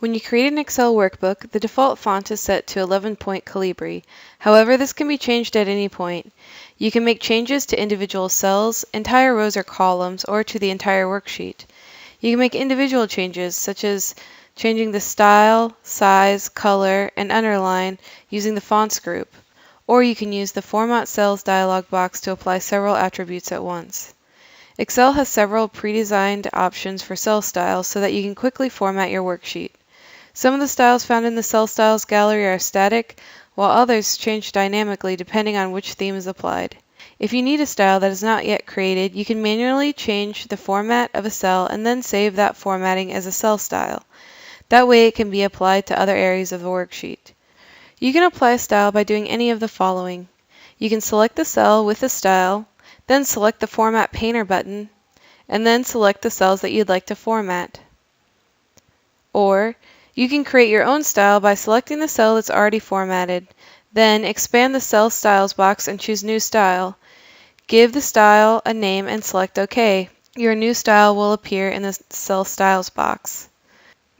When you create an Excel workbook, the default font is set to 11-point Calibri. However, this can be changed at any point. You can make changes to individual cells, entire rows or columns, or to the entire worksheet. You can make individual changes, such as changing the style, size, color, and underline using the fonts group. Or you can use the Format Cells dialog box to apply several attributes at once. Excel has several pre-designed options for cell styles so that you can quickly format your worksheet. Some of the styles found in the Cell Styles gallery are static, while others change dynamically depending on which theme is applied. If you need a style that is not yet created, you can manually change the format of a cell and then save that formatting as a cell style. That way it can be applied to other areas of the worksheet. You can apply a style by doing any of the following. You can select the cell with the style, then select the Format Painter button, and then select the cells that you'd like to format. Or you can create your own style by selecting the cell that's already formatted. Then expand the Cell Styles box and choose New Style. Give the style a name and select OK. Your new style will appear in the Cell Styles box.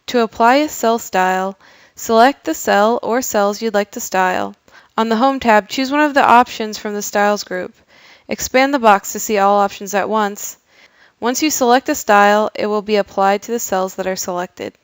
To apply a cell style, select the cell or cells you'd like to style. On the Home tab, choose one of the options from the Styles group. Expand the box to see all options at once. Once you select a style, it will be applied to the cells that are selected.